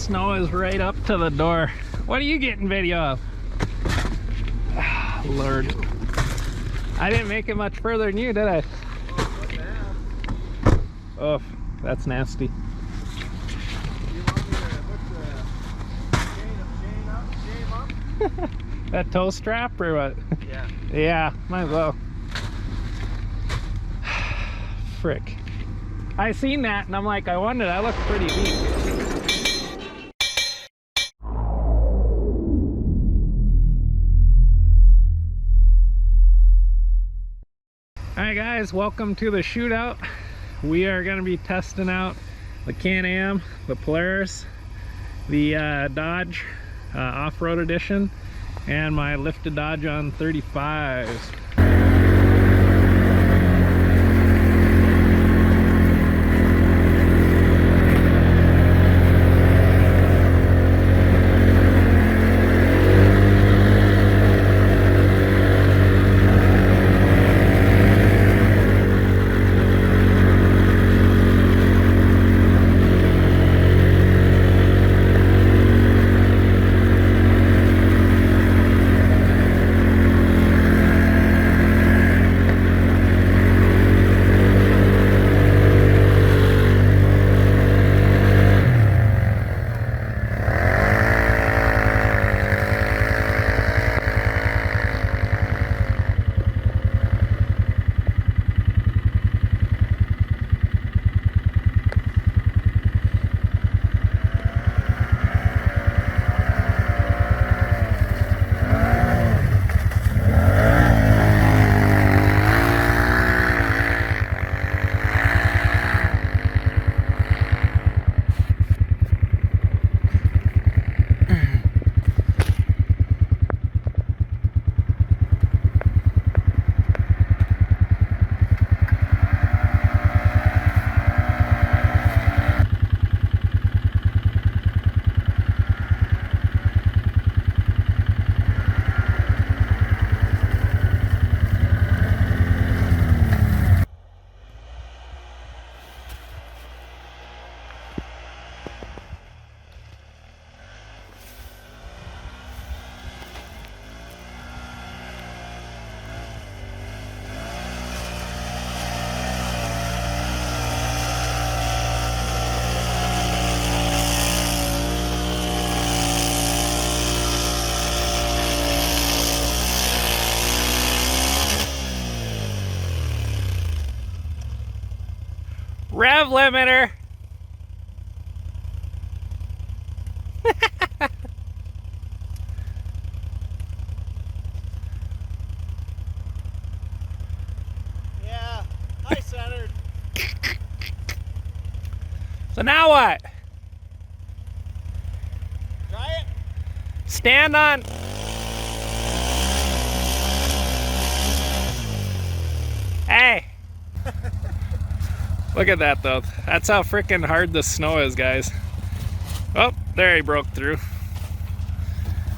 snow is right up to the door. What are you getting video of? Oh, Lord. I didn't make it much further than you, did I? Oh, that's nasty. You want me to put the chain up? That toe strap or what? Yeah. Yeah, might as well. Frick. I seen that and I'm like, I wonder, that looks pretty neat. Alright guys, welcome to the shootout. We are going to be testing out the Can-Am, the Polaris, the Dodge Off-Road Edition, and my lifted Dodge on 35s. Rev limiter. Yeah, high centered. So now what? Try it. Stand on. Hey. Look at that though. That's how freaking hard the snow is, guys. Oh, there he broke through.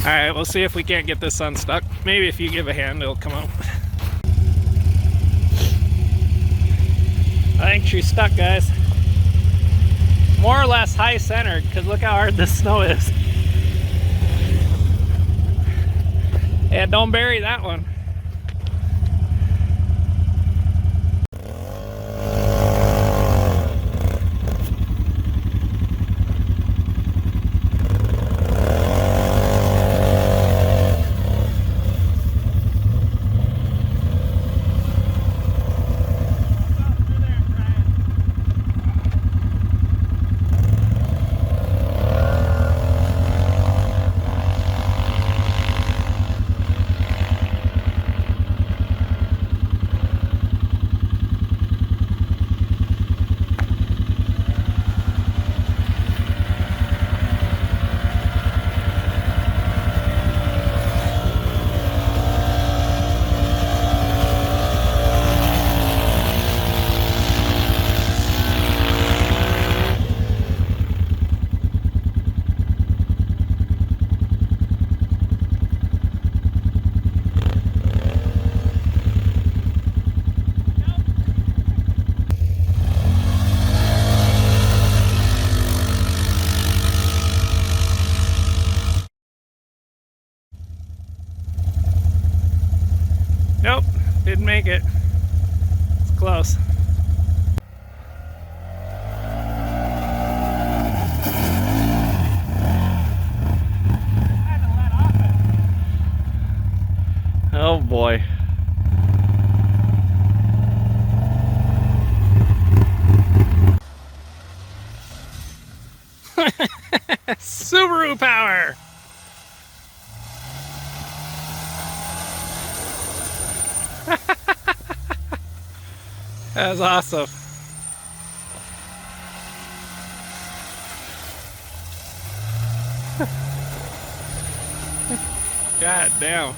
Alright, we'll see if we can't get this unstuck. Maybe if you give a hand, it'll come out. I think she's stuck, guys. More or less high centered, because look how hard this snow is. Yeah, don't bury that one. Didn't make it. It's close. Oh boy. Subaru power. That was awesome. God damn.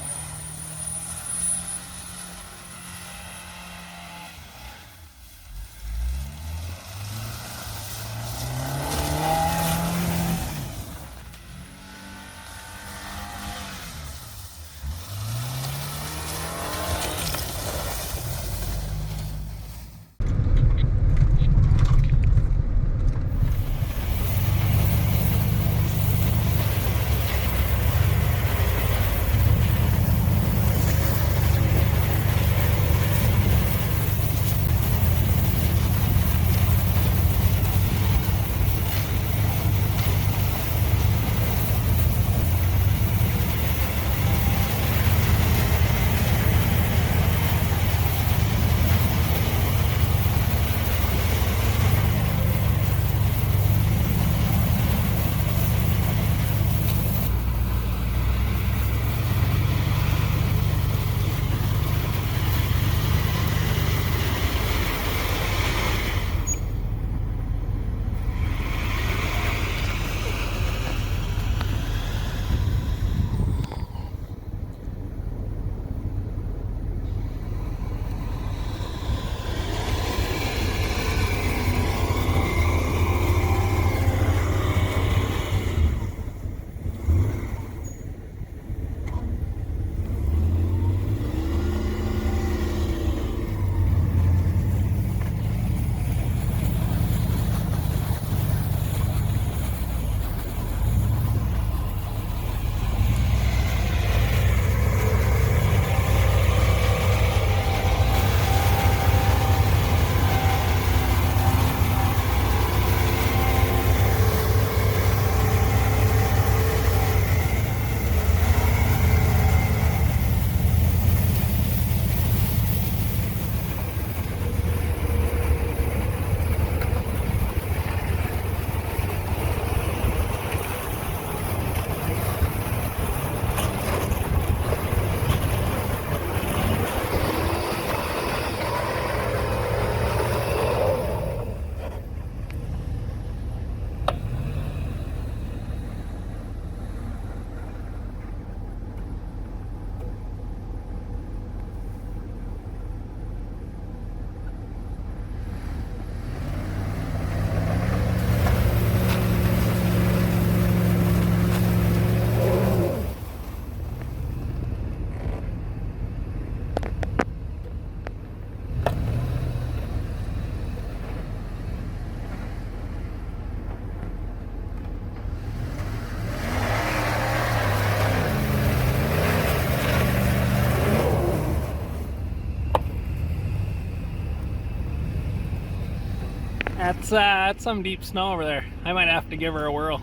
That's some deep snow over there. I might have to give her a whirl.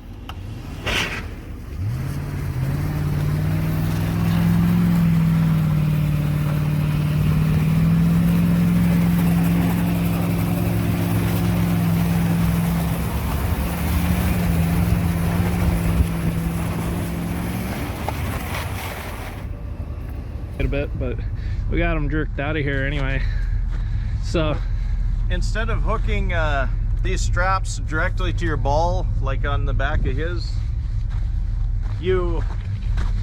A bit, but we got them jerked out of here anyway. So instead of hooking these straps directly to your ball, like on the back of his,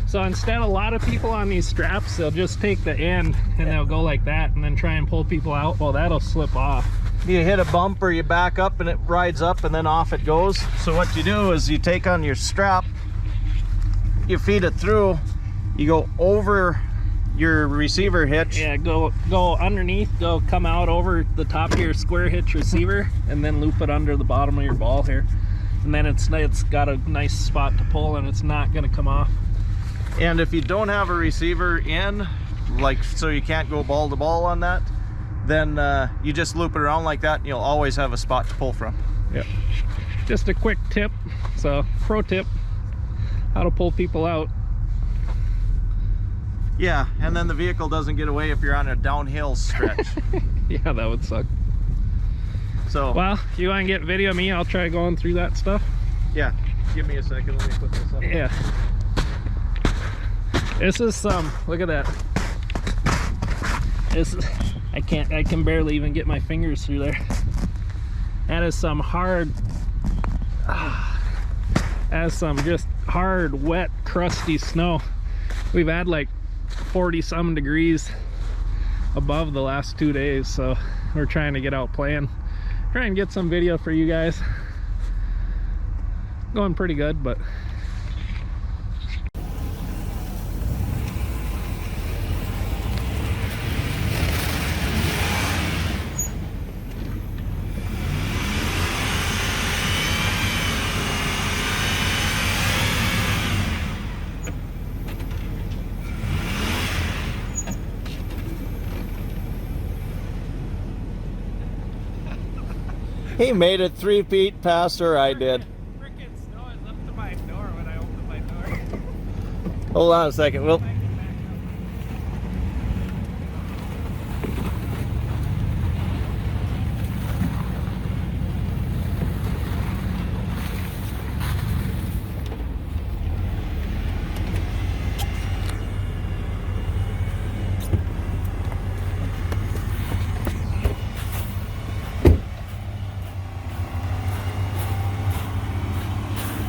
so instead, a lot of people on these straps, they'll just take the end and they'll go like that and then try and pull people out. Well, that'll slip off. You hit a bump or you back up and it rides up and then off it goes. So what you do is you take on your strap, you feed it through, you go over your receiver hitch. Yeah, go underneath, come out over the top of your square hitch receiver, and then loop it under the bottom of your ball here. And then it's got a nice spot to pull and it's not gonna come off. And if you don't have a receiver in, like so you can't go ball to ball on that, then you just loop it around like that and you'll always have a spot to pull from. Yep. Just a quick tip, so pro tip, how to pull people out. Yeah, and then the vehicle doesn't get away if you're on a downhill stretch. Yeah, that would suck. So, well, you want to get video of me? I'll try going through that stuff. Yeah, give me a second, let me put this up. Yeah. This is some, look at that. This, I can barely even get my fingers through there. That is some hard, that is some just hard, wet, crusty snow. We've had like 40 some degrees above the last 2 days, so we're trying to get out playing. Try and get some video for you guys. Going pretty good, but he made it 3 feet past where I did. freaking snow is up to my door when I open my door. Hold on a second, Will.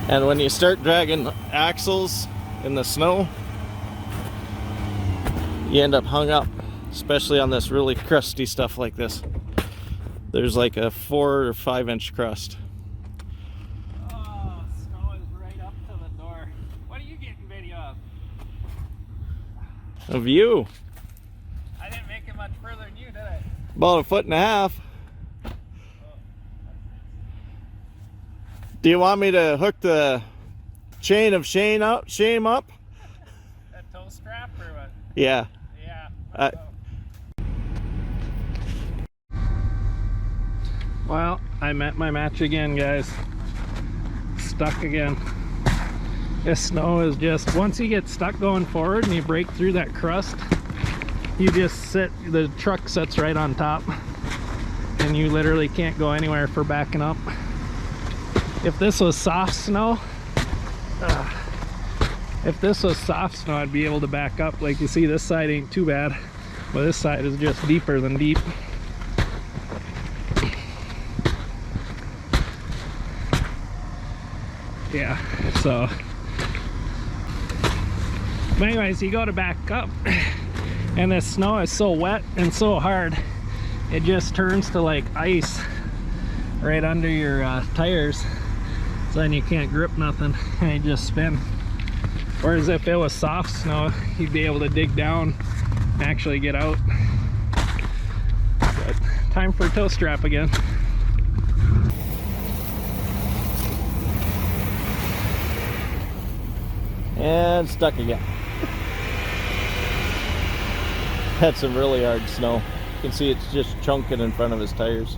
And when you start dragging axles in the snow, you end up hung up, especially on this really crusty stuff like this. There's like a 4 or 5 inch crust. Oh, snow is right up to the door. What are you getting video of? Of you. I didn't make it much further than you, did I? About 1.5 feet. Do you want me to hook the chain of shame up? A toe strap or what? Yeah. Yeah. Well, I met my match again, guys. Stuck again. This snow is just, once you get stuck going forward and you break through that crust, you just sit, the truck sits right on top and you literally can't go anywhere for backing up. If this was soft snow, I'd be able to back up. Like you see, this side ain't too bad, but this side is just deeper than deep. Yeah, so. But anyways, you go to back up, and the snow is so wet and so hard, it just turns to like ice right under your tires. So then you can't grip nothing and you just spin. Whereas if it was soft snow, you'd be able to dig down and actually get out. But time for a toe strap again. And stuck again. That's some really hard snow. You can see it's just chunking in front of his tires.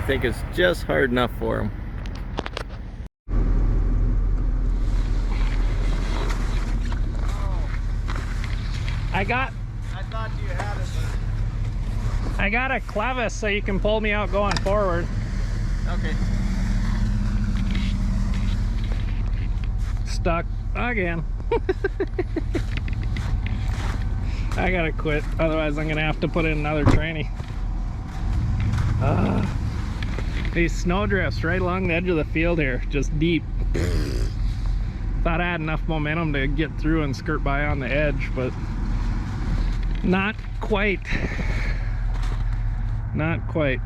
I think it's just hard enough for him. I thought you had it, I got a clevis so you can pull me out going forward. but okay. Stuck again. I gotta quit, otherwise I'm gonna have to put in another tranny. These snow drifts right along the edge of the field here, just deep. Thought I had enough momentum to get through and skirt by on the edge, but not quite. Not quite.